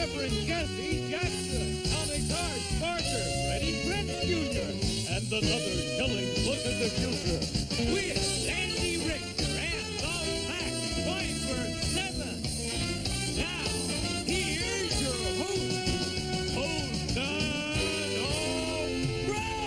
Reverend Jesse Jackson, Tommy Card Parker, Freddie Prinze Jr., and another chilling look at the future. With Sandy Richter and the Pack Viper 7. Now, here's your host, Conan O'Brien.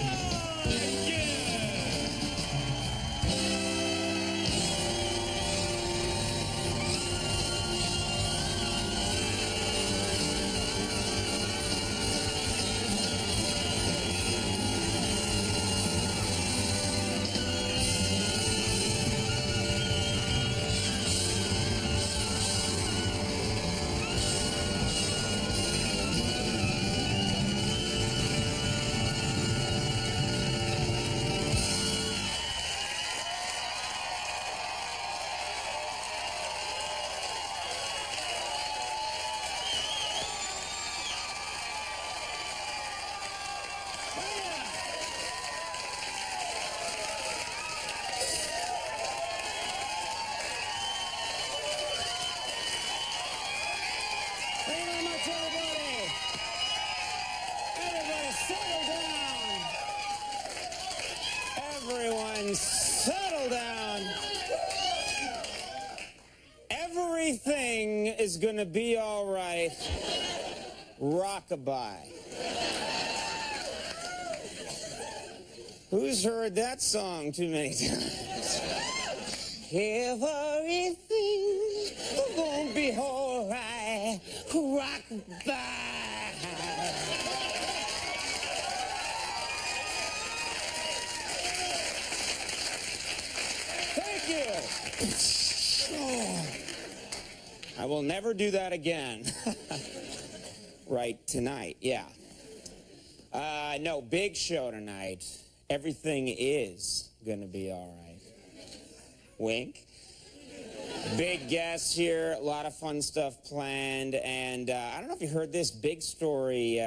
Everyone settle down. Everything is going to be all right. Rockabye. Who's heard that song too many times? Everything gonna be all right. Rockabye. I will never do that again. Right, tonight, yeah. No, big show tonight. Everything is gonna be all right. Wink. Big guests here, a lot of fun stuff planned, and I don't know if you heard this big story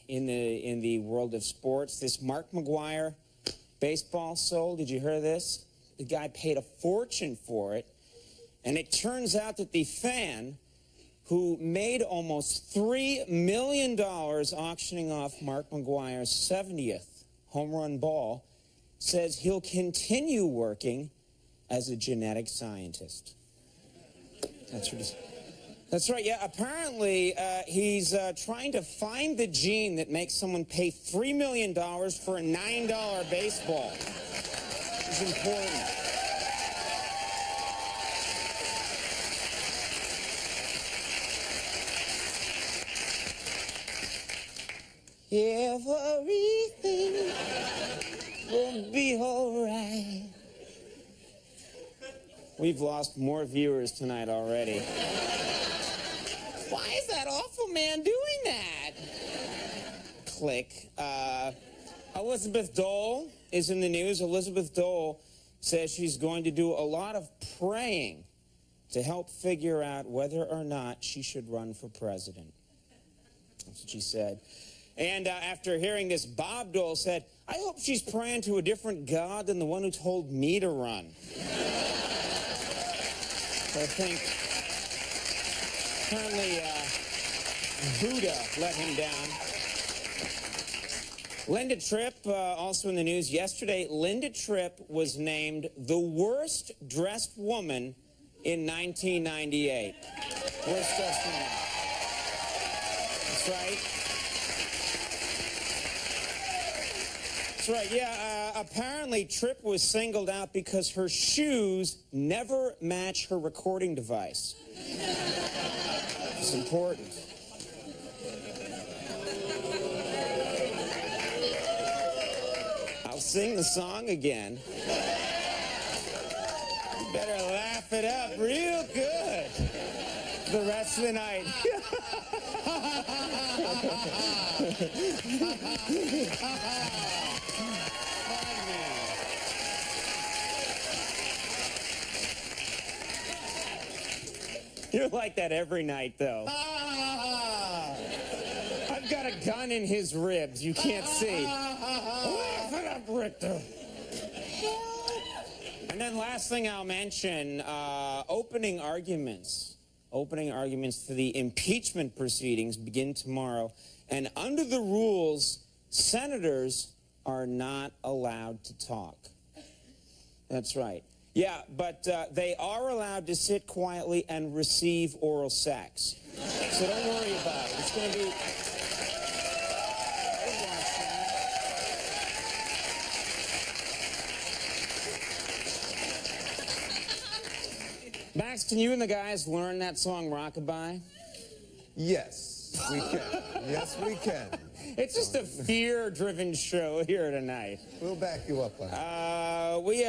in the world of sports. This Mark McGwire baseball sold. Did you hear this? The guy paid a fortune for it, and it turns out that the fan who made almost $3 million auctioning off Mark McGwire's 70th home run ball says he'll continue working as a genetic scientist. That's right, yeah. Apparently, he's trying to find the gene that makes someone pay $3 million for a $9 baseball. It's important. Everything will be all right. We've lost more viewers tonight already. Why is that awful man doing that? Click. Elizabeth Dole is in the news. Elizabeth Dole says she's going to do a lot of praying to help figure out whether or not she should run for president. That's what she said. And after hearing this, Bob Dole said, I hope she's praying to a different God than the one who told me to run. So I think apparently Buddha let him down. Linda Tripp, also in the news yesterday, Linda Tripp was named the worst dressed woman in 1998. Worst dressed woman. That's right. That's right, yeah. Apparently, Tripp was singled out because her shoes never match her recording device. It's important. I'll sing the song again. You better laugh it up real good the rest of the night. You're like that every night, though. I've got a gun in his ribs. You can't see. Laugh it up, Richter. And then last thing I'll mention, opening arguments Opening arguments for the impeachment proceedings begin tomorrow. And under the rules, senators are not allowed to talk. That's right. Yeah, but they are allowed to sit quietly and receive oral sex. So don't worry about it. It's going to be... Max, can you and the guys learn that song, Rockabye? Yes, we can. Yes, we can. It's just a fear-driven show here tonight. We'll back you up on that. We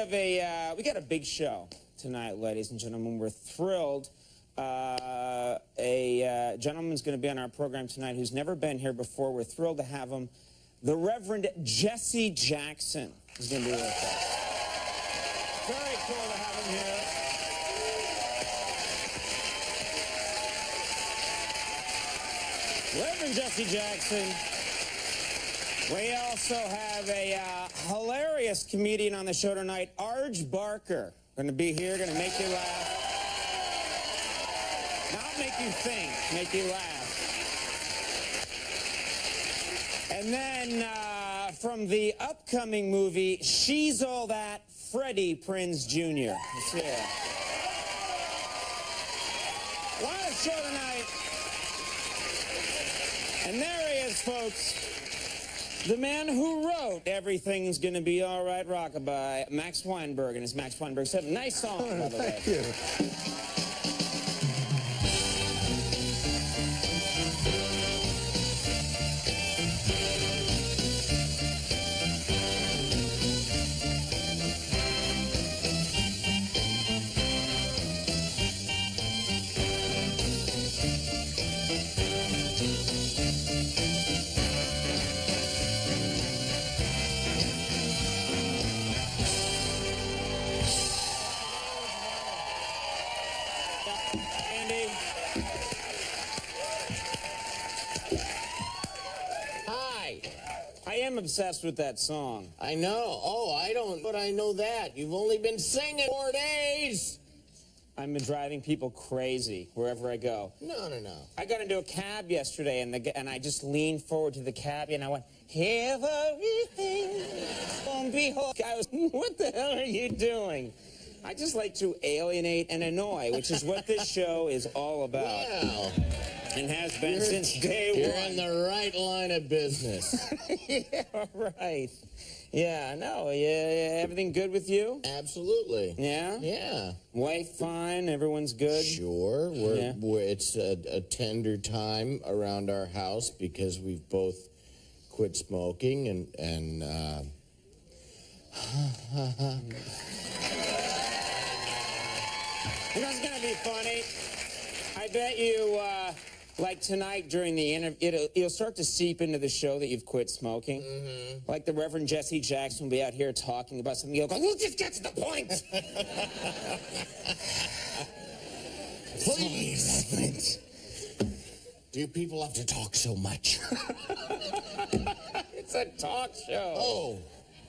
got a big show tonight, ladies and gentlemen. We're thrilled. A gentleman's going to be on our program tonight who's never been here before. We're thrilled to have him. The Reverend Jesse Jackson is going to be with us. Very cool to have him here. Reverend Jesse Jackson. We also have a hilarious comedian on the show tonight, Arj Barker. Going to be here, going to make you laugh. Not make you think, make you laugh. And then from the upcoming movie, She's All That, Freddie Prinze Jr. Let's hear it. Live show tonight. And there he is, folks. The man who wrote Everything's Gonna Be All Right Rockabye, Max Weinberg, and his Max Weinberg 7. Nice song, by the way. Thank you. Andy. Hi. I am obsessed with that song. I know. Oh, I don't, but I know that. You've only been singing 4 days. I've been driving people crazy wherever I go. No. I got into a cab yesterday, and I just leaned forward to the cab, and I went, everything won't be whole. I was, what the hell are you doing? I just like to alienate and annoy, which is what this show is all about. Well, And has been since day you're one. in the right line of business. Yeah, right. Yeah, no, yeah, everything good with you? Absolutely. Yeah? Yeah. Wife fine, everyone's good? Sure. It's a tender time around our house because we've both quit smoking and You know, it's going to be funny. I bet you, like tonight during the interview, it'll start to seep into the show that you've quit smoking. Mm-hmm. Like the Reverend Jesse Jackson will be out here talking about something. You'll go, we'll just get to the point. please. Do people have to talk so much? It's a talk show. Oh,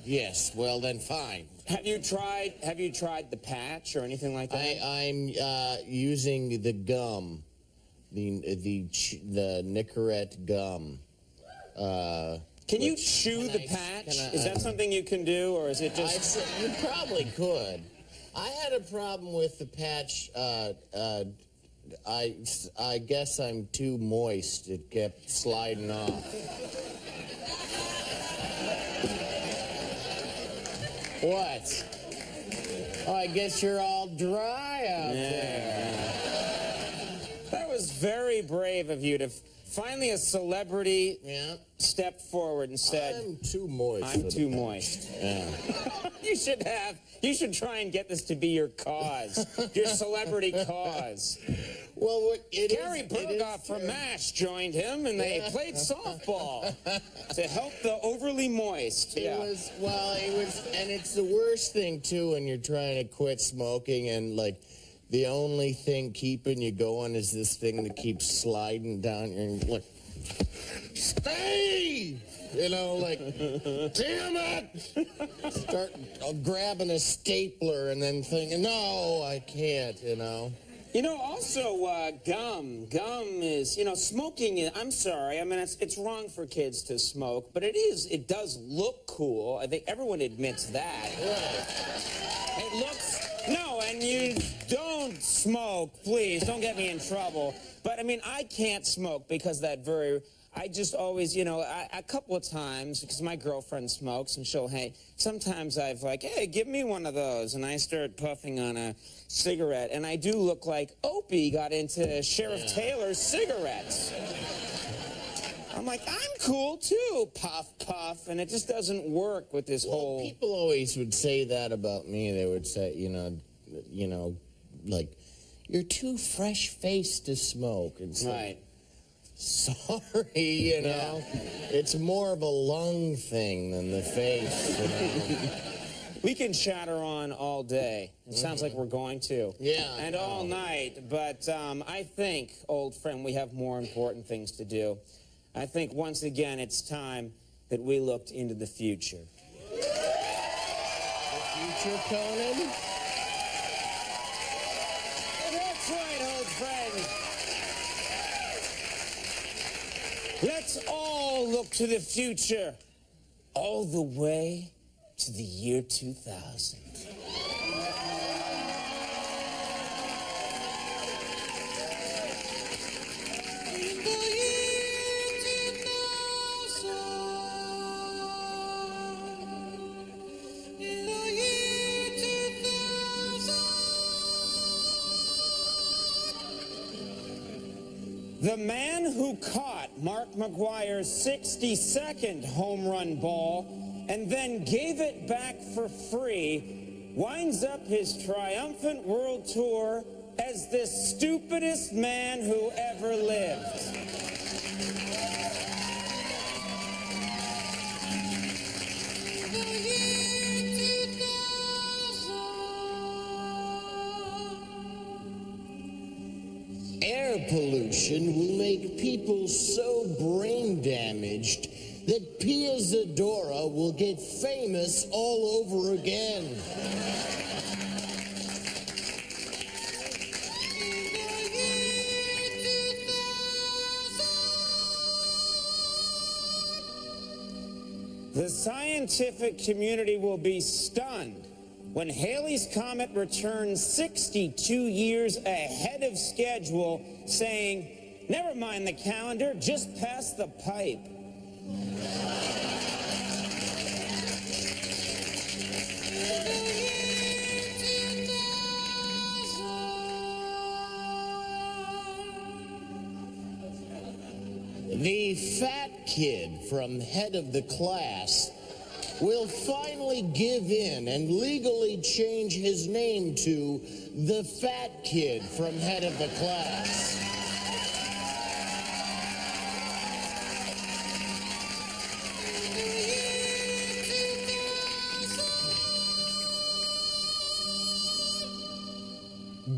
yes. Well, then fine. Have you tried the patch or anything like that? I'm using the gum, the Nicorette gum. Can you chew the patch? Is that something you can do, or is it just... You probably could. I had a problem with the patch. I guess I'm too moist. It kept sliding off. What? Oh, I guess you're all dry out there. That was very brave of you to finally a celebrity step forward and said, I'm too moist. I'm too moist. Yeah. You should try and get this to be your cause, your celebrity cause. Well, Gary Burghoff from MASH joined him, and they played softball to help the overly moist. It was, and it's the worst thing, too, when you're trying to quit smoking, and, like, the only thing keeping you going is this thing that keeps sliding down your, like, stay! You know, like, damn it! Start grabbing a stapler and then thinking, no, I can't, you know. You know, also, gum. Gum is, you know, smoking, I'm sorry, I mean, it's wrong for kids to smoke, but it does look cool. I think everyone admits that. Right. It looks, no, and you don't smoke, please, don't get me in trouble. But, I mean, I can't smoke because I just always, you know, a couple of times, because my girlfriend smokes, and sometimes I've like, hey, give me one of those, and I start puffing on a cigarette, and I do look like Opie got into Sheriff Taylor's cigarettes. I'm like, I'm cool too, puff, puff, and it just doesn't work with this whole... People always would say that about me. They would say, you know, like, you're too fresh-faced to smoke. It's right. Sorry, you know. It's more of a lung thing than the face, you know. We can chatter on all day. It sounds like we're going to. Yeah. And all night. But I think, old friend, we have more important things to do. I think, once again, it's time that we looked into the future. The future, Conan? That's right, old friend. Let's all look to the future, all the way to the year 2000. The man who caught Mark McGwire's 62nd home run ball and then gave it back for free winds up his triumphant world tour as the stupidest man who ever lived. Air pollution will make people so brain damaged that Pia Zadora will get famous all over again. The scientific community will be stunned when Halley's Comet returns 62 years ahead of schedule, saying, never mind the calendar, just pass the pipe. The fat kid from Head of the Class will finally give in and legally change his name to the Fat Kid from Head of the Class.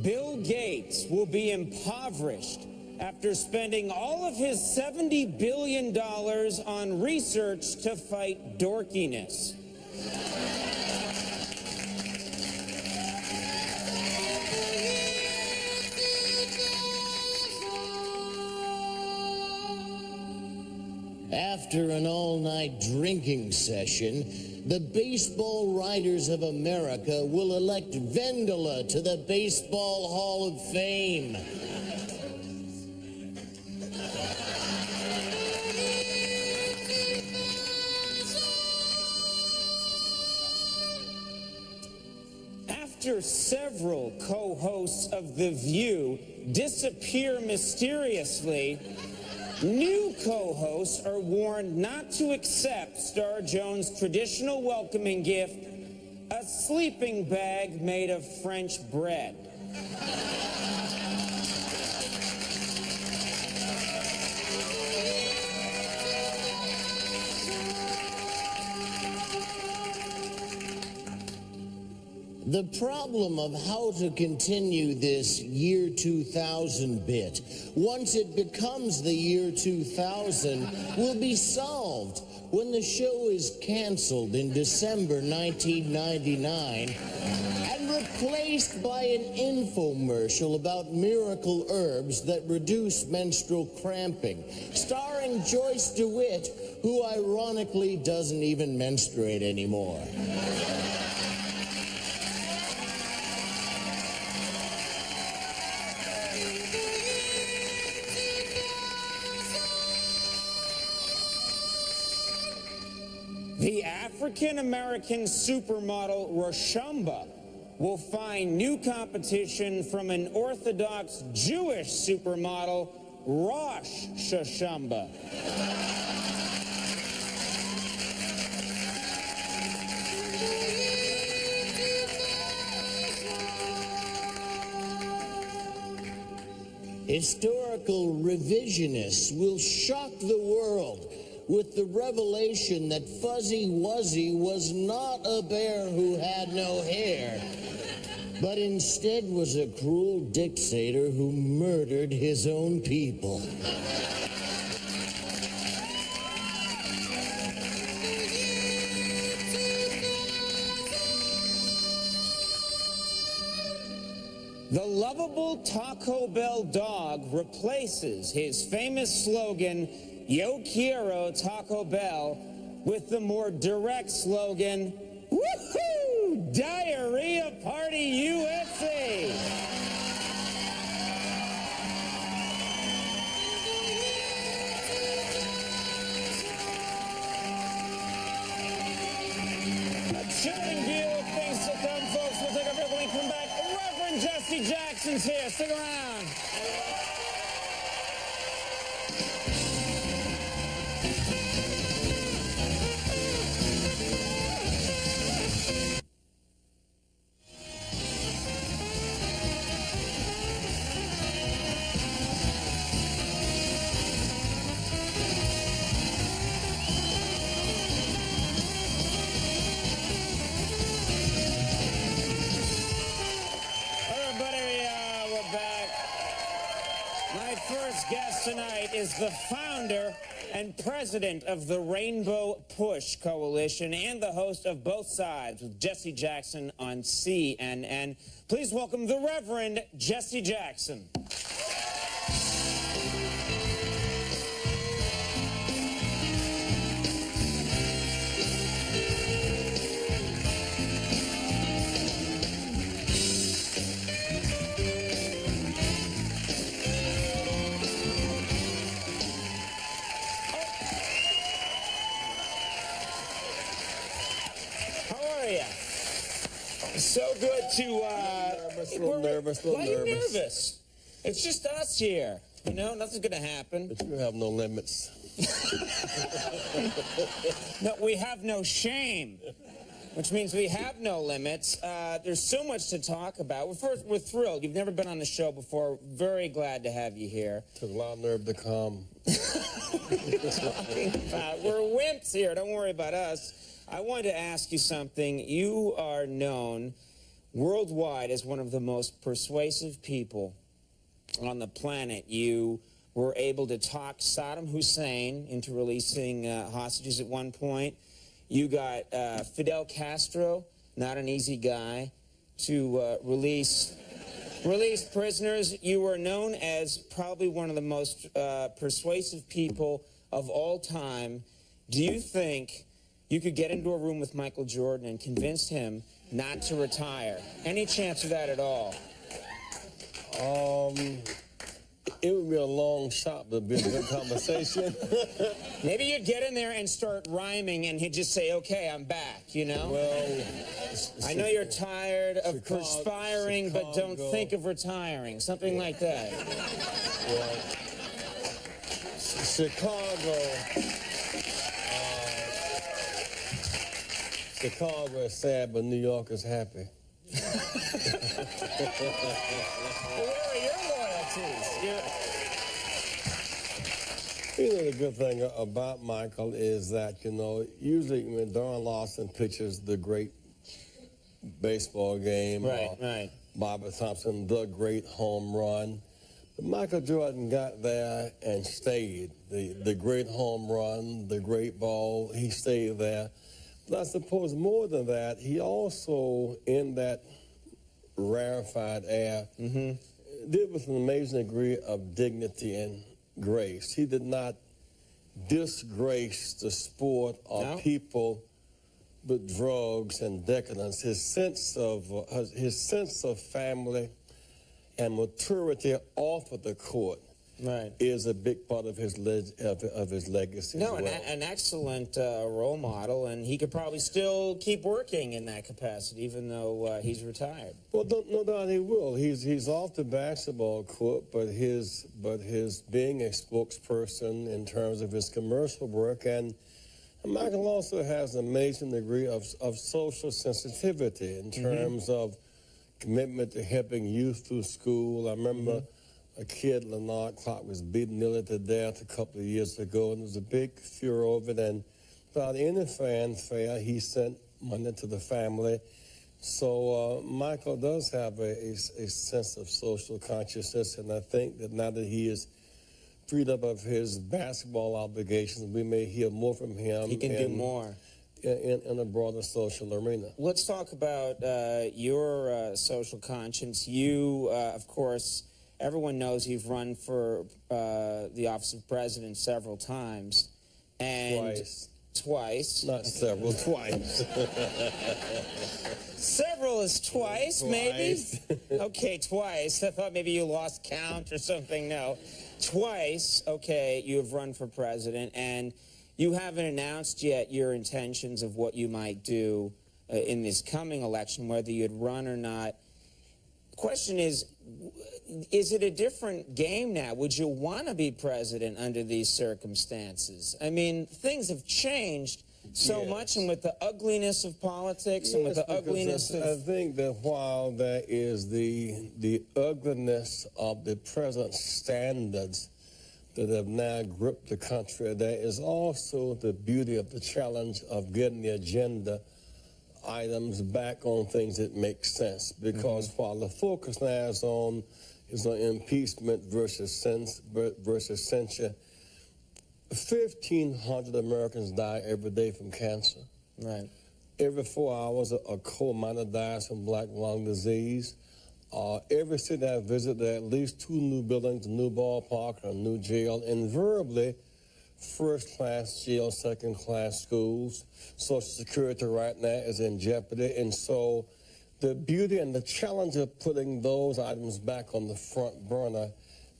Bill Gates will be impoverished after spending all of his $70 billion on research to fight dorkiness. After an all-night drinking session, the Baseball Writers of America will elect Vendela to the Baseball Hall of Fame. After several co-hosts of The View disappear mysteriously, new co-hosts are warned not to accept Star Jones' traditional welcoming gift, a sleeping bag made of French bread. The problem of how to continue this year 2000 bit, once it becomes the year 2000, will be solved when the show is canceled in December 1999 and replaced by an infomercial about miracle herbs that reduce menstrual cramping, starring Joyce DeWitt, who ironically doesn't even menstruate anymore. The African-American supermodel Rashumba will find new competition from an Orthodox Jewish supermodel, Rosh Shashumba. Historical revisionists will shock the world with the revelation that Fuzzy Wuzzy was not a bear who had no hair, but instead was a cruel dictator who murdered his own people. The lovable Taco Bell dog replaces his famous slogan, Yo quiero Taco Bell, with the more direct slogan, Woohoo! Diarrhea Party USA! A chilling view of things to come, folks. We'll take a break when we come back. Reverend Jesse Jackson's here. Stick around. Guest tonight is the founder and president of the Rainbow Push Coalition and the host of Both Sides with Jesse Jackson on CNN. Please welcome the Reverend Jesse Jackson. So good to, nervous. Why are you nervous? It's just us here. You know, nothing's going to happen. But you have no limits. No, we have no shame, which means we have no limits. There's so much to talk about. We're thrilled. You've never been on the show before. Very glad to have you here. Took a lot of nerve to come. We're wimps here. Don't worry about us. I wanted to ask you something. You are known worldwide as one of the most persuasive people on the planet. You were able to talk Saddam Hussein into releasing hostages at one point. You got Fidel Castro, not an easy guy, to release prisoners. You were known as probably one of the most persuasive people of all time. Do you think you could get into a room with Michael Jordan and convince him not to retire? Any chance of that at all? It would be a long shot, but it'd be a good conversation. Maybe you'd get in there and start rhyming, and he'd just say, okay, I'm back, you know? Well, I know you're tired of perspiring, but don't think of retiring. Something like that. Well, Chicago is sad, but New York is happy. Where are your loyalties? You know, the good thing about Michael is that, you know, usually when Don Lawson pitches the great baseball game, Right. Bobby Thompson, the great home run, but Michael Jordan got there and stayed. The great home run, the great ball, he stayed there. But I suppose more than that, he also, in that rarefied air, did with an amazing degree of dignity and grace. He did not disgrace the sport or people with drugs and decadence. His sense of family and maturity off of the court is a big part of his legacy. No, as well. an excellent role model, and he could probably still keep working in that capacity, even though he's retired. Well, no doubt he will. He's off the basketball court, but his being a spokesperson in terms of his commercial work, and Michael also has an amazing degree of social sensitivity in terms of commitment to helping youth through school. I remember a kid, Leonard Clark, was beaten nearly to death a couple of years ago, and there was a big furor over it. And without any fanfare, he sent money to the family. So Michael does have a sense of social consciousness, and I think that now that he is freed up of his basketball obligations, we may hear more from him. He can do more. In a broader social arena. Let's talk about your social conscience. You, of course, everyone knows you've run for the office of president several times. And twice. Not several, twice. Several is twice, maybe? Okay, twice. I thought maybe you lost count or something. No. Twice, okay, you have run for president, and you haven't announced yet your intentions of what you might do in this coming election, whether you'd run or not. The question is it a different game now? Would you want to be president under these circumstances? I mean, things have changed so much, and with the ugliness of politics and with the ugliness of... I think that while there is the ugliness of the present standards that have now gripped the country, there is also the beauty of the challenge of getting the agenda items back on things that make sense. Because while the focus now is on impeachment versus censure, 1,500 Americans die every day from cancer. Right. Every 4 hours, a coal miner dies from black lung disease. Every city I visit, there are at least 2 new buildings, a new ballpark, a new jail. Invariably, first-class jail, second-class schools. Social Security right now is in jeopardy. And so the beauty and the challenge of putting those items back on the front burner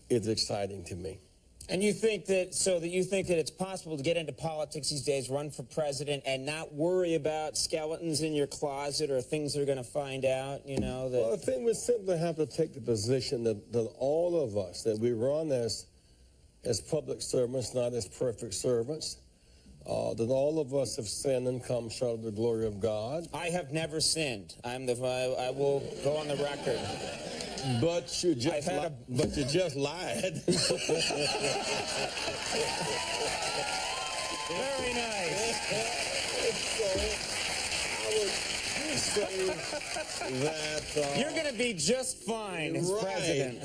is exciting to me. And you think that, you think that it's possible to get into politics these days, run for president, and not worry about skeletons in your closet or things they're going to find out, you know? That... Well, I think we simply have to take the position that all of us, that we run as public servants, not as perfect servants, that all of us have sinned and come short of the glory of God. I have never sinned. I will go on the record. But you just lied. Very nice. I would say that you're going to be just fine as president.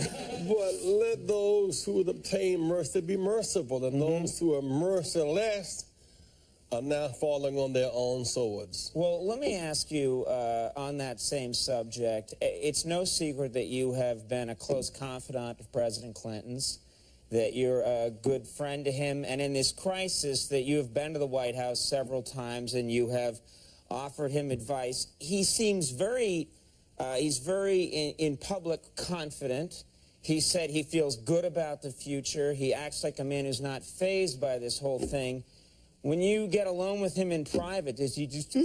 But let those who would obtain mercy be merciful, and those who are merciless are now falling on their own swords. Well, let me ask you on that same subject. It's no secret that you have been a close confidant of President Clinton's, that you're a good friend to him, and in this crisis that you have been to the White House several times and you have offered him advice. He seems very, he's very in public confident. He said he feels good about the future. He acts like a man who's not fazed by this whole thing. When you get alone with him in private, is he just...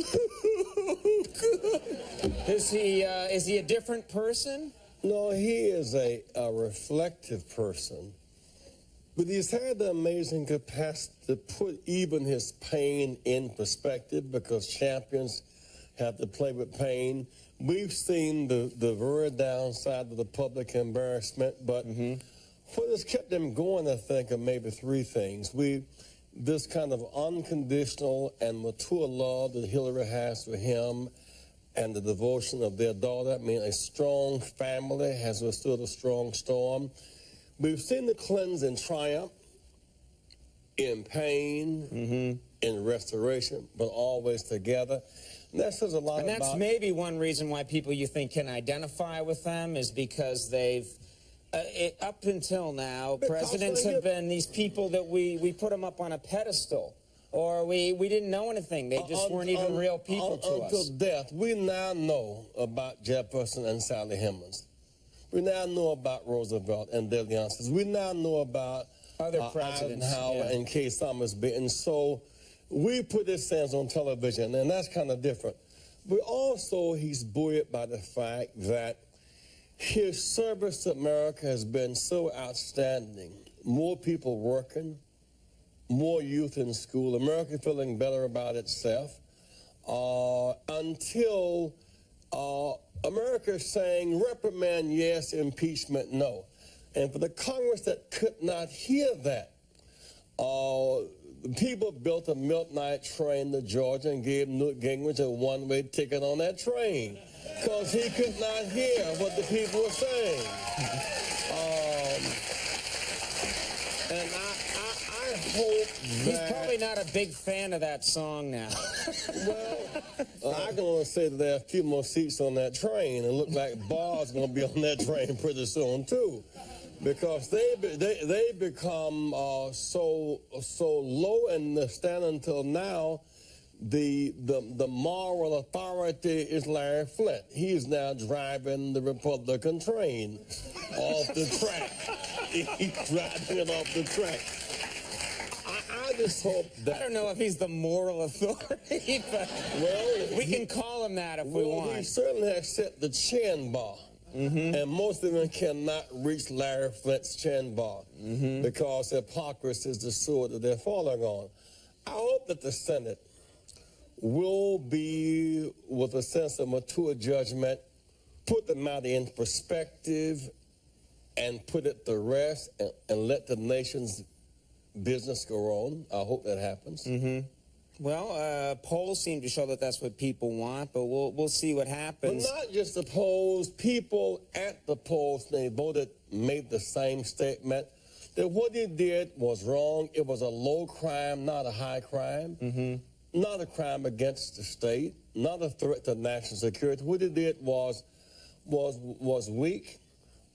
is he a different person? No, he is a reflective person. But he's had the amazing capacity to put even his pain in perspective, because champions have to play with pain. We've seen the very downside of the public embarrassment, but what has kept him going, I think, are maybe 3 things. This kind of unconditional and mature love that Hillary has for him, and the devotion of their daughter. I mean, a strong family has withstood a strong storm. We've seen the Clintons in triumph, in pain, in restoration, but always together. And that says a lot And that's about... maybe one reason why people you think can identify with them is because they've, up until now, presidents have been these people that we put them up on a pedestal. Or we didn't know anything. They just weren't even real people to us. Until death, we now know about Jefferson and Sally Hemings. We now know about Roosevelt and De Leon's. We now know about other presidents, Eisenhower and K. Summersby. And so we put his things on television, and that's kind of different. But also, he's buoyed by the fact that his service to America has been so outstanding. More people working, more youth in school, America feeling better about itself, until America is saying reprimand yes, impeachment no. And for the Congress that could not hear that, people built a midnight train to Georgia and gave Newt Gingrich a one-way ticket on that train because he could not hear what the people were saying. And I hope that... He's probably not a big fan of that song now. Well, I can only say that there are a few more seats on that train, and look like Bars going to be on that train pretty soon, too. Because they become so low in the stand until now, the moral authority is Larry Flint. He's now driving the Republican train off the track. He's driving it off the track. I just hope that... I don't know if he's the moral authority, but we can call him that if we want. He certainly has set the chin bar. And most of them cannot reach Larry Flint's chin bar because hypocrisy is the sword that they're falling on. I hope that the Senate will be, with a sense of mature judgment, put the matter in perspective and put it to rest and let the nation's business go on. I hope that happens. Well, polls seem to show that that's what people want, but we'll see what happens. But not just the polls. People at the polls, they voted, made the same statement that what he did was wrong. It was a low crime, not a high crime. Not a crime against the state, not a threat to national security. What he did was weak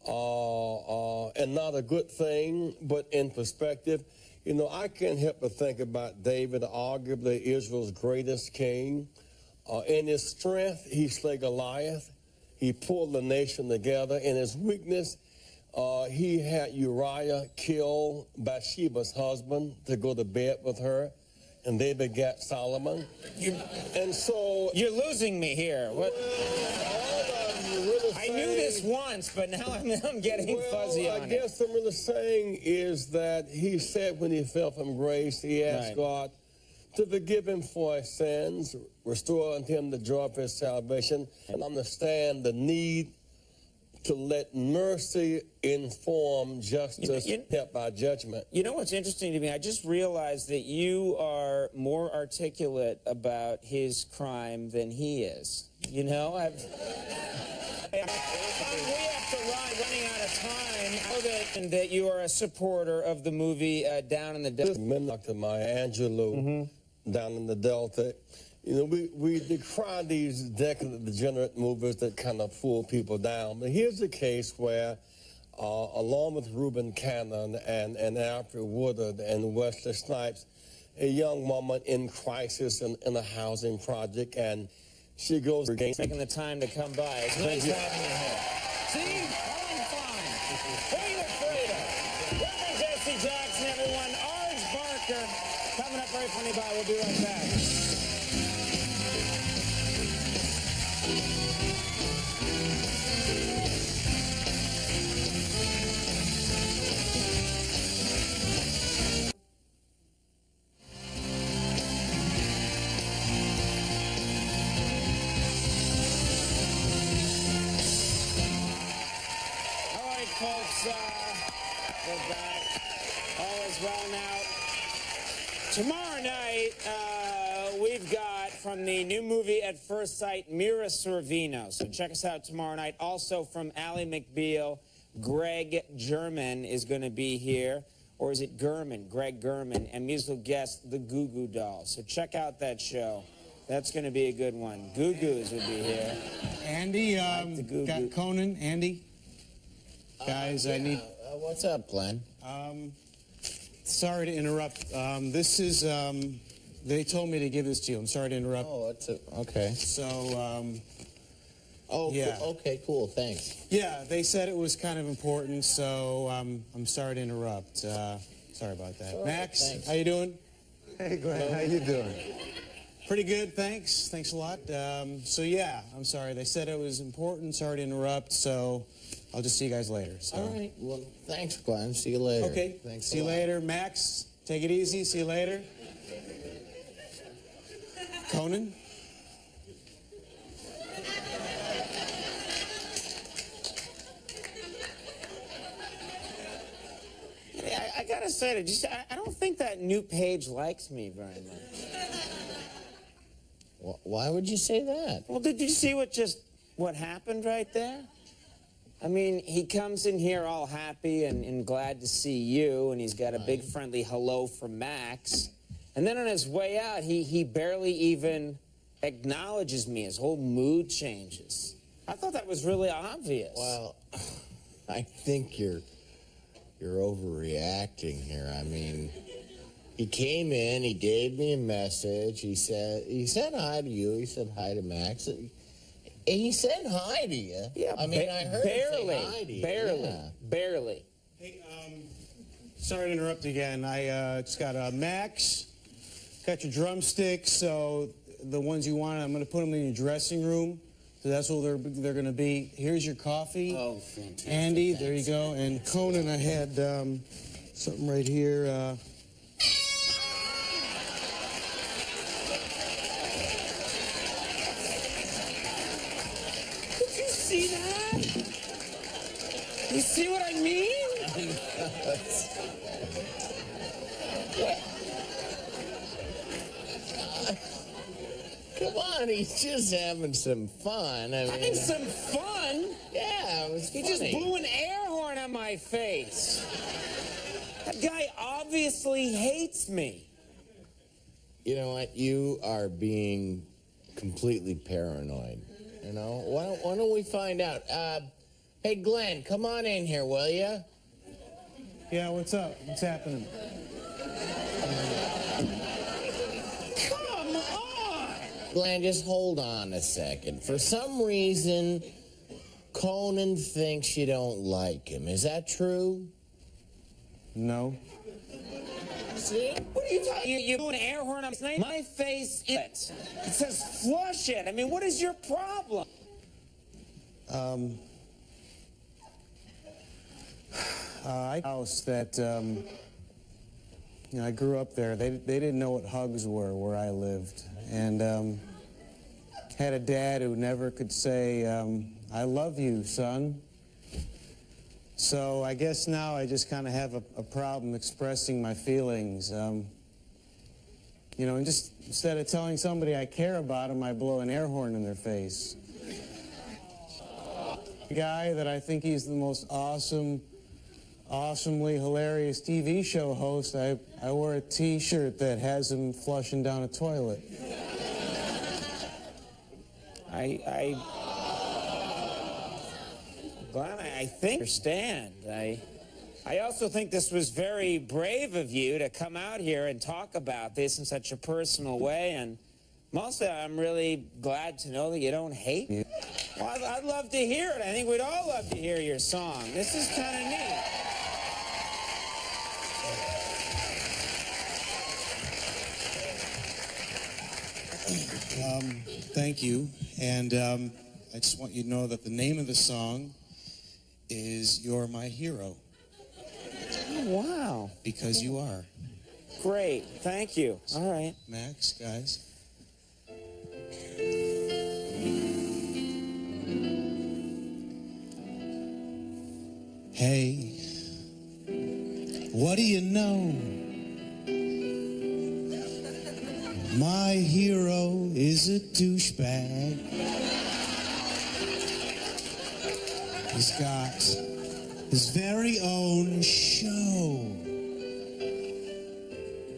and not a good thing, but in perspective. You know, I can't help but think about David, arguably Israel's greatest king. In his strength, he slayed Goliath. He pulled the nation together. In his weakness, he had Uriah kill Bathsheba's husband to go to bed with her, and they begat Solomon. And so... You're losing me here. What? I knew this once, but now I'm getting fuzzy on it. I guess I'm really saying is that he said when he fell from grace, he asked God to forgive him for his sins, restore unto him the joy of his salvation, and understand the need to let mercy inform justice, help by judgment. You know what's interesting to me? I just realized that you are more articulate about his crime than he is. You know, we have to running out of time. I know that you are a supporter of the movie Down in the Delta. Dr. Maya Angelou, Down in the Delta. You know, we decry these decadent, degenerate movies that kind of fool people down. But here's a case where, along with Reuben Cannon and Alfred Woodard and Wesley Snipes, a young woman in crisis in a housing project, and she goes... Taking the time to come by. It's nice having you here. See? I'm fine. What are you afraid of? Reverend Jesse Jackson, everyone. Orange Barker. Coming up right funny by. We'll be right back. Folks, we're back. All is well now. Tomorrow night, we've got from the new movie At First Sight, Mira Sorvino. So check us out tomorrow night. Also from Ally McBeal, Greg German is going to be here. Or is it Gurman? Greg Gurman. And musical guest, the Goo Goo Dolls. So check out that show. That's going to be a good one. Goo Goos would be here. Andy, Like the Goo got Goo. Conan, Andy. Guys, I need. What's up, Glenn? Sorry to interrupt. This is. They told me to give this to you. I'm sorry to interrupt. Oh, okay. So, Oh, Yeah. Okay, cool. Thanks. yeah, they said it was kind of important, so I'm sorry to interrupt. Sorry about that. Sure, Max, thanks. how you doing? Hey, Glenn, how you doing? Pretty good, thanks. Thanks a lot. So yeah, I'm sorry. They said it was important. Sorry to interrupt. So I'll just see you guys later. So. All right. Well, thanks, Glenn. See you later. Okay. Thanks. See you later, Max. Take it easy. See you later. Conan. I gotta say, I don't think that new page likes me very much. Why would you say that? Well, did you see what happened right there? I mean, he comes in here all happy and glad to see you, and he's got a big friendly hello from Max. And then on his way out, he barely even acknowledges me. His whole mood changes. I thought that was really obvious. Well, I think you're overreacting here. I mean, he came in, he gave me a message. He said hi to you. He said hi to Max. He said hi to you. Yeah, I mean, I heard barely, him say hi to you. barely, Yeah. barely. Hey, sorry to interrupt again. I just got Max. Got your drumsticks. So the ones you want, I'm going to put them in your dressing room. So that's what they're going to be. Here's your coffee. Oh, fantastic. Andy, there you go. And Conan, I had something right here. Did you see that? You see what I mean? Come on, he's just having some fun. Having some fun? Yeah, it was He funny. just blew an air horn on my face. That guy obviously hates me. You know what? You are being completely paranoid. You know? Why don't we find out? Hey, Glenn, come on in here, will you? Yeah, what's up? What's happening? Come on! Glenn, just hold on a second. For some reason, Conan thinks you don't like him. Is that true? No. See? What are you talking? You blew an air horn on my face. It says flush it. I mean, what is your problem? House that, I grew up there. They didn't know what hugs were where I lived. And had a dad who never could say, I love you, son. So I guess now I just kind of have a problem expressing my feelings. And just instead of telling somebody I care about them, I blow an air horn in their face. A guy that I think he's the most awesomely hilarious TV show host, I wear a T-shirt that has him flushing down a toilet. Glenn, I think I understand. I also think this was very brave of you to come out here and talk about this in such a personal way, and mostly I'm really glad to know that you don't hate me. Well, I'd love to hear it. I think we'd all love to hear your song. This is kind of neat. Thank you. And I just want you to know that the name of the song is You're My Hero. Oh, wow. Because you are. Great. Thank you. All right. Max, guys. Hey, what do you know? My hero is a douchebag. He's got his very own show.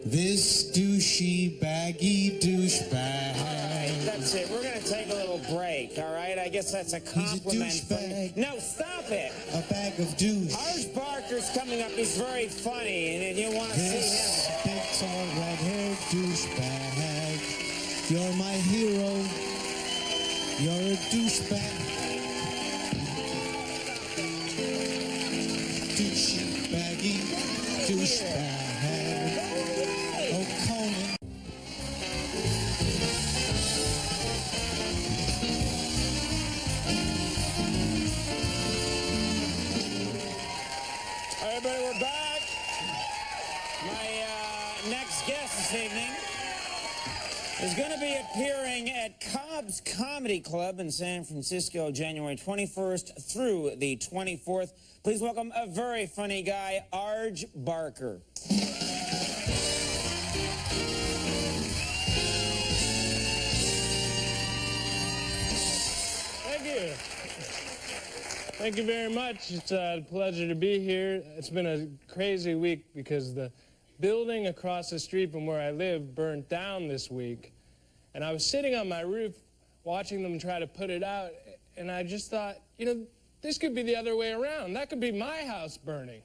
This douchey, baggy douchebag That's it. We're going to take a little break, all right? I guess that's a compliment. He's a douchebag. No, stop it. A bag of douche. Arj Barker's coming up. He's very funny, and you want to see This him. big, tall, red-haired douchebag. You're my hero. You're a douchebag. Douchebaggy, douchebag. Oh, Conan. All right, everybody, we're back. My next guest this evening is going to be appearing at Cobb's Comedy Club in San Francisco, January 21st through the 24th. Please welcome a very funny guy, Arj Barker. Thank you. Thank you very much. It's a pleasure to be here. It's been a crazy week because the building across the street from where I live burned down this week. And I was sitting on my roof watching them try to put it out, and I just thought, you know, this could be the other way around. That could be my house burning.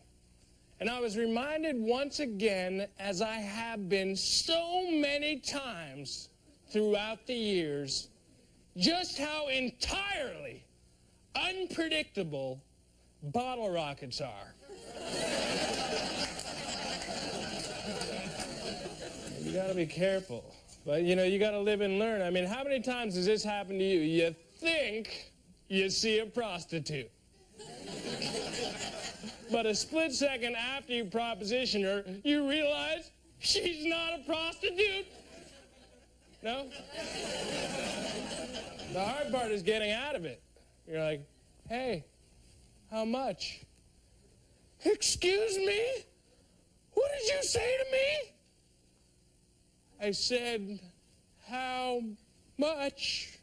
And I was reminded once again, as I have been so many times throughout the years, just how entirely unpredictable bottle rockets are. You gotta be careful. But, you know, you gotta live and learn. I mean, how many times has this happened to you? You think you see a prostitute. But a split second after you proposition her, you realize she's not a prostitute. No? The hard part is getting out of it. You're like, hey, how much? Excuse me? What did you say to me? I said, how much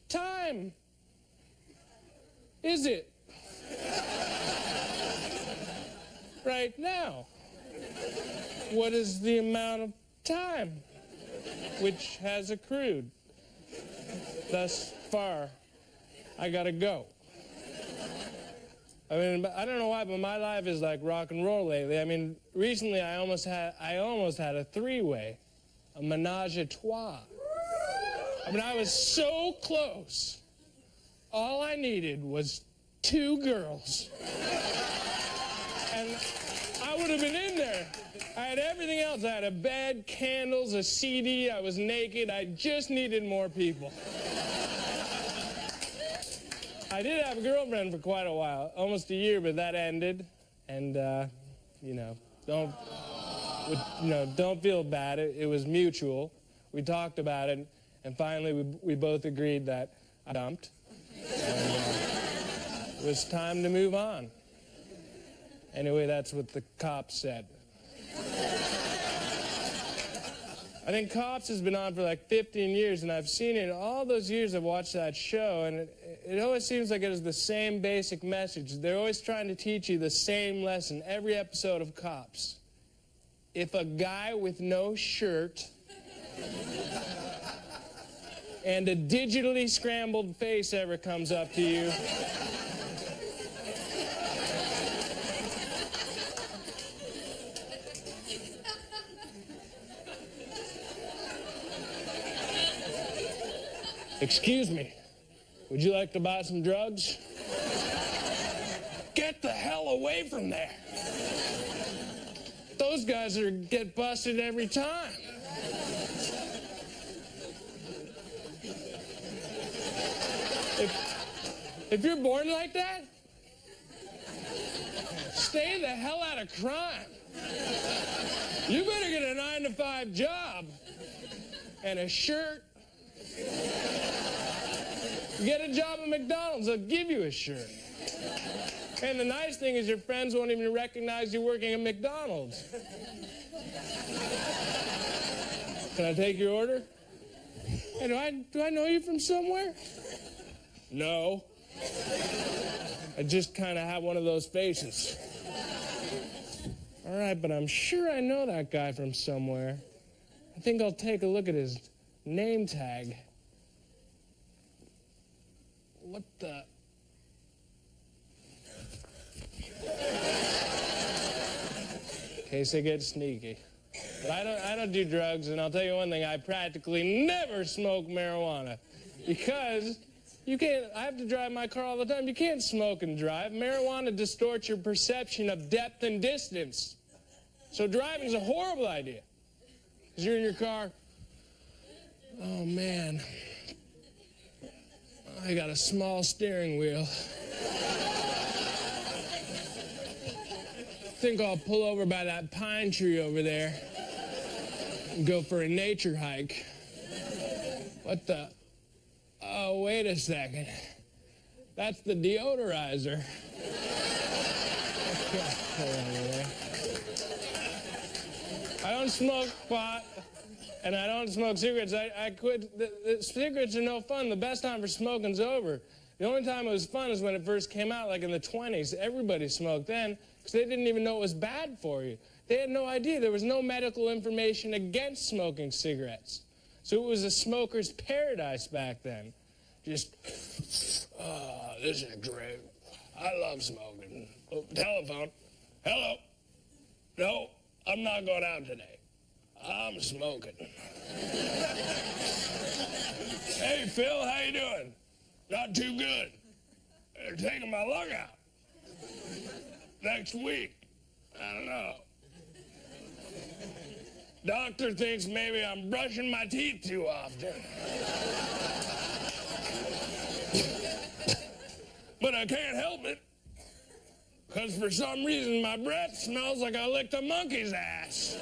time is it right now? What is the amount of time which has accrued thus far? I gotta go. I mean, I don't know why, but my life is like rock and roll lately. I mean, recently I almost had a three-way, a menage a trois. I mean, I was so close. All I needed was 2 girls. And I would have been in there. I had everything else. I had a bed, candles, a CD. I was naked. I just needed more people. I did have a girlfriend for quite a while, almost a year, but that ended. And, you know, don't feel bad. It was mutual. We talked about it, and finally we both agreed that I dumped. And, it was time to move on. Anyway, that's what the cops said. I think Cops has been on for like 15 years, and I've seen it. All those years I've watched that show, and it always seems like it is the same basic message. They're always trying to teach you the same lesson every episode of Cops. If a guy with no shirt and a digitally scrambled face ever comes up to you, excuse me, would you like to buy some drugs? Get the hell away from there. Those guys get busted every time. If you're born like that, stay the hell out of crime. You better get a 9-to-5 job and a shirt. Get a job at McDonald's, they'll give you a shirt. And the nice thing is your friends won't even recognize you working at McDonald's. Can I take your order? Hey, do I know you from somewhere? No. I just kind of have one of those faces. All right, but I'm sure I know that guy from somewhere. I think I'll take a look at his name tag. What the? In case I get sneaky. But I don't do drugs, and I'll tell you one thing, I practically never smoke marijuana. Because you can't, I have to drive my car all the time. You can't smoke and drive. Marijuana distorts your perception of depth and distance. So driving's a horrible idea. Because you're in your car. Oh, man. I got a small steering wheel. I think I'll pull over by that pine tree over there and go for a nature hike. What the? Oh, wait a second. That's the deodorizer. I don't smoke pot, and I don't smoke cigarettes. I quit. The cigarettes are no fun. The best time for smoking's over. The only time it was fun is when it first came out, like in the 20s. Everybody smoked then, because they didn't even know it was bad for you. They had no idea. There was no medical information against smoking cigarettes. So it was a smoker's paradise back then. Just, oh, this is great. I love smoking. Oh, telephone. Hello. No, I'm not going out today. I'm smoking. Hey, Phil, how you doing? Not too good. They're taking my lung out. Next week. I don't know. Doctor thinks maybe I'm brushing my teeth too often. But I can't help it. Because for some reason my breath smells like I licked a monkey's ass.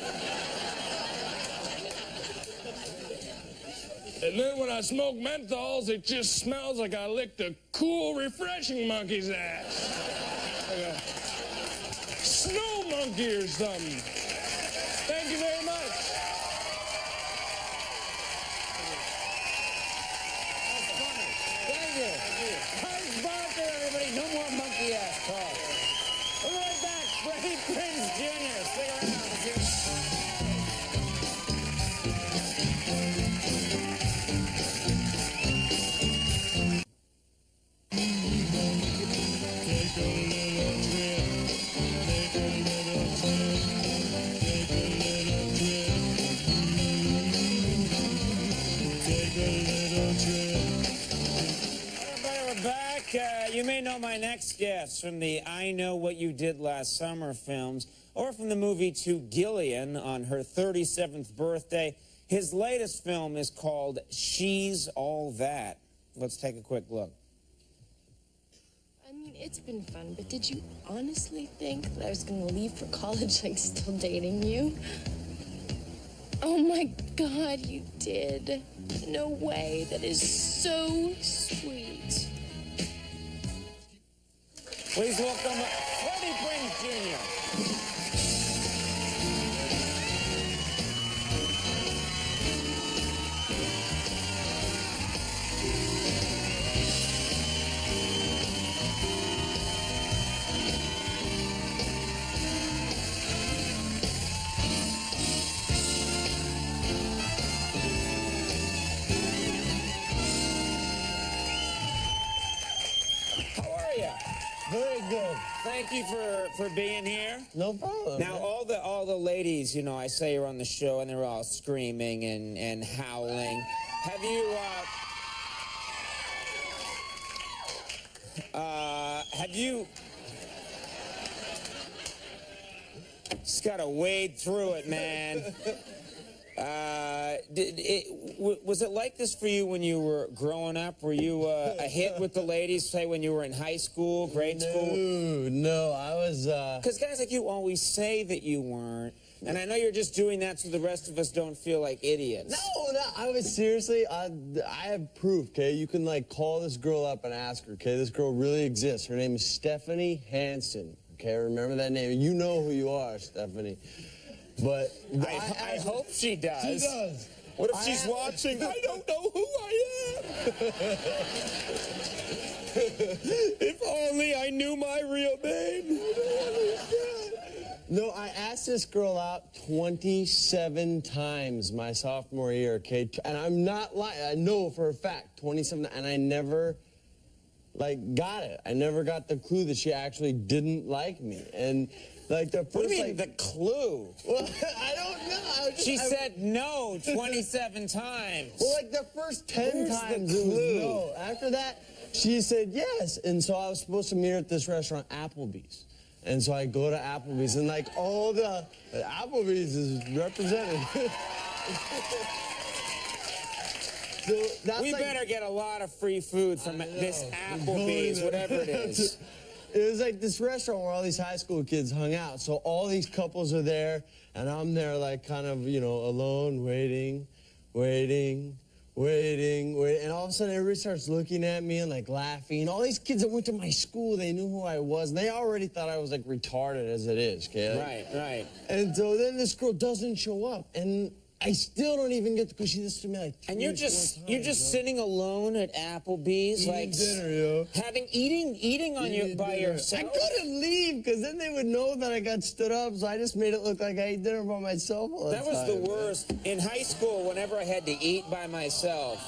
And then when I smoke menthols, it just smells like I licked a cool, refreshing monkey's ass. Like a snow monkey or something. Thank you very much. That's funny. Thank you. Hard barker, everybody. No more monkey ass talk. We'll be right back. Freddie Prinze Jr. Stick around. Let's hear it. Everybody, we're back. You may know my next guest from the I Know What You Did Last Summer films, or from the movie To Gillian on her 37th birthday. His latest film is called She's All That. Let's take a quick look. I mean, it's been fun, but did you honestly think that I was going to leave for college like still dating you? Oh my God, you did. No way. That is so sweet. Please welcome Freddie Prinze Jr. How are you? Very good. Thank you for being here. No problem. Now, all the ladies, you know, I say are on the show, and they're all screaming and howling. Have you just gotta wade through it, man. Was it like this for you when you were growing up? Were you a hit with the ladies, say, when you were in high school, grade school? No, I was... Because guys like you always say that you weren't. And I know you're just doing that so the rest of us don't feel like idiots. No, I was seriously, I have proof, okay? You can, like, call this girl up and ask her, okay? This girl really exists. Her name is Stephanie Hansen, okay? Remember that name. You know who you are, Stephanie. But... I hope she does. She does. What if she's watching? I don't know who I am. If only I knew my real name. No, I asked this girl out 27 times my sophomore year, okay? And I'm not lying. I know for a fact, 27, and I never, like, got it. I never got the clue that she actually didn't like me. And, like, the first, What do you mean, the clue? Well, I don't know. She said no 27 times. Well, like, the first 10 Where's times the it was clue? no. After that, she said yes. And so I was supposed to meet her at this restaurant, Applebee's. And so I go to Applebee's, and like all the Applebee's is represented. So that's We like, better get a lot of free food from this Applebee's, whatever it is. It was like this restaurant where all these high school kids hung out. So all these couples are there, and I'm there like kind of, you know, alone, waiting. And all of a sudden everybody starts looking at me and like laughing. All these kids that went to my school, they knew who I was. And they already thought I was like retarded as it is, okay? Right. And so then this girl doesn't show up. And I still don't even get the, because she listens to me like And you're just sitting alone at Applebee's, eating like dinner, yo. eating on your by dinner. yourself. I couldn't leave because then they would know that I got stood up, so I just made it look like I ate dinner by myself all the That was time, the man. worst. In high school, whenever I had to eat by myself,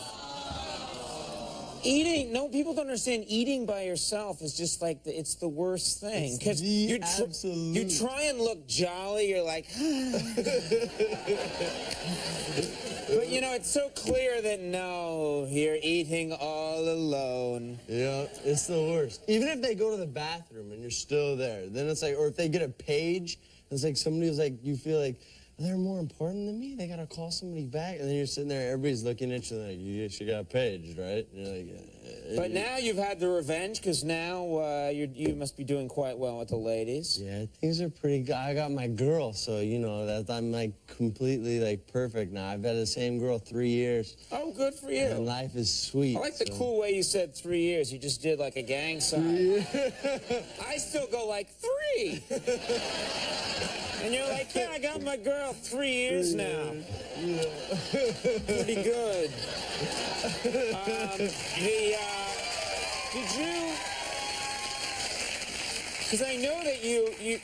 people don't understand eating by yourself is just like, it's the worst thing. Because you try and look jolly, you're like, but you know, it's so clear that no, you're eating all alone. Yeah, it's the worst. Even if they go to the bathroom and you're still there, then it's like, or if they get a page, it's like somebody was like, you feel like, they're more important than me. They gotta call somebody back, and then you're sitting there. Everybody's looking at you like, she got paged, right? And you're like, but now you've had the revenge because now you must be doing quite well with the ladies. Yeah, things are pretty good. I got my girl, so you know that I'm like completely like perfect now. I've had the same girl 3 years. Oh, good for you. And life is sweet. I like the cool way you said 3 years. You just did like a gang sign. I still go like 3. And you're like, yeah, I got my girl 3 years now. Yeah. Pretty good. Did you? Because I know that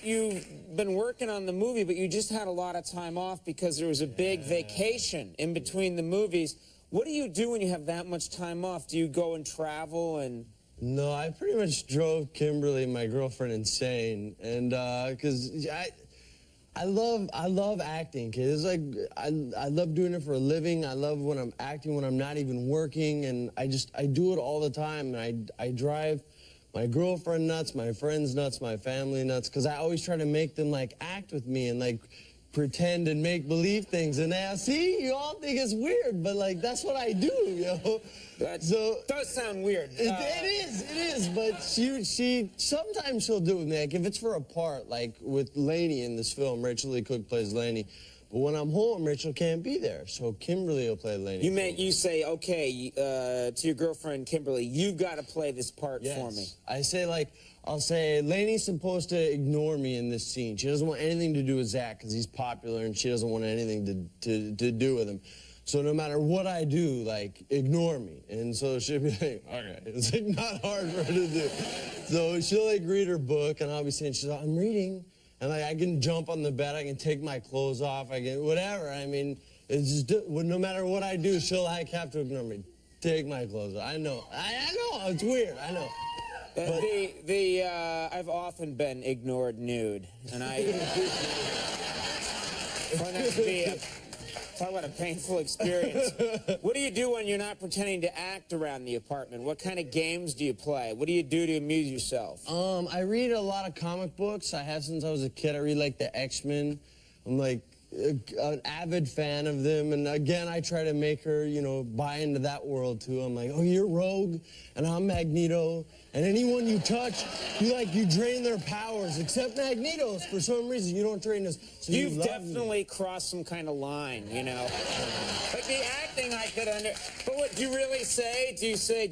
you've been working on the movie, but you just had a lot of time off because there was a big vacation in between the movies. What do you do when you have that much time off? Do you go and travel and? No, I pretty much drove Kimberly, my girlfriend, insane, and because I love acting, kids. Like I love doing it for a living. I love when I'm acting when I'm not even working, and I do it all the time. And I drive my girlfriend nuts, my friends nuts, my family nuts, because I always try to make them like act with me and like pretend and make believe things. And now, see, you all think it's weird, but like that's what I do, yo. That so does sound weird. It is. But she sometimes she'll do it with me. Like if it's for a part, like with Lainey in this film, Rachel Lee Cook plays Lainey. But when I'm home, Rachel can't be there, so Kimberly will play Lainey. You say, okay, to your girlfriend Kimberly, you've got to play this part for me. I say I'll say Lainey's supposed to ignore me in this scene. She doesn't want anything to do with Zach because he's popular, and she doesn't want anything to do with him. So no matter what I do, like, ignore me. And so she'll be like, okay. It's like not hard for her to do. So she'll like read her book, and I'll be saying, she's like, I'm reading. And like I can jump on the bed, I can take my clothes off, I can whatever. I mean, it's just no matter what I do, she'll like have to ignore me. Take my clothes off. I know, it's weird. I know. I've often been ignored nude, and I find that to be talk about a painful experience. What do you do when you're not pretending to act around the apartment? What kind of games do you play? What do you do to amuse yourself? I read a lot of comic books. I have since I was a kid. I read like the X-Men. I'm like an avid fan of them, and again I try to make her, you know, buy into that world too. I'm like, oh, you're Rogue and I'm Magneto, and anyone you touch, you drain their powers, except Magneto's. For some reason you don't drain us. So You've definitely crossed some kind of line, you know. Like the acting I could but what do you really say? Do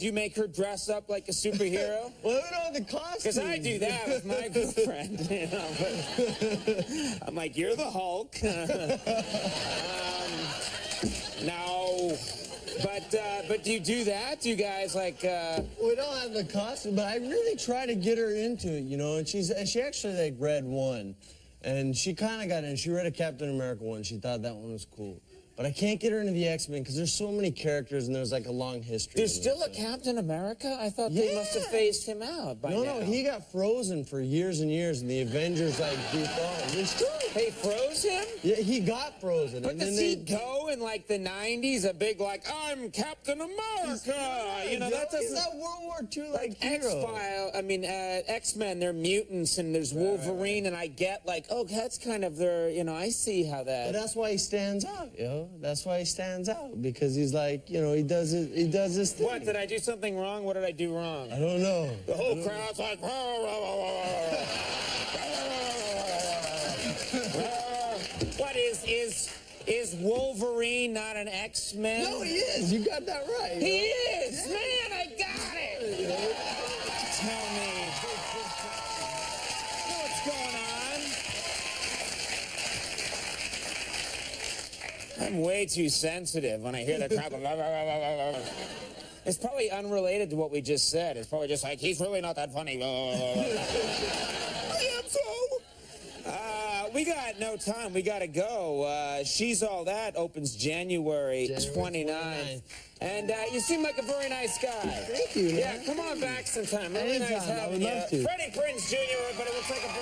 you make her dress up like a superhero? Well, you know, the costume. Because I do that with my girlfriend, you know. But I'm like, you're the Hulk. No. But do you do that? Do you guys like? We don't have the costume, but I really try to get her into it, you know. And she actually like read one, And she kind of got in. She read a Captain America one. She thought that one was cool. But I can't get her into the X-Men because there's so many characters and there's like a long history. There's still a Captain America? I thought they must have phased him out by now. No, he got frozen for years and years, and the Avengers like They froze him? Yeah, he got frozen. But and does then he go in like the 90s, a big like, I'm Captain America? You know, that doesn't... He's that World War II like X-File, I mean, X-Men, they're mutants, and there's Wolverine, and I get like, oh, that's kind of their, you know, I see how that... But that's why he stands out, yo. That's why he stands out, because he's like, you know, he does this thing. What, did I do something wrong? What did I do wrong? I don't know. The whole crowd's like... What is Wolverine not an X-Men? No, he is. You got that right. He is. Yeah. Man, I got it. Tell me. What's going on? I'm way too sensitive when I hear the crowd. It's probably unrelated to what we just said. It's probably just like, he's really not that funny. I am so. We got no time. We got to go. She's All That opens January 29th. And you seem like a very nice guy. Thank you, man. Yeah, come on back sometime. Really nice having you. I would love to. Freddie Prinze Jr., but it will take a break.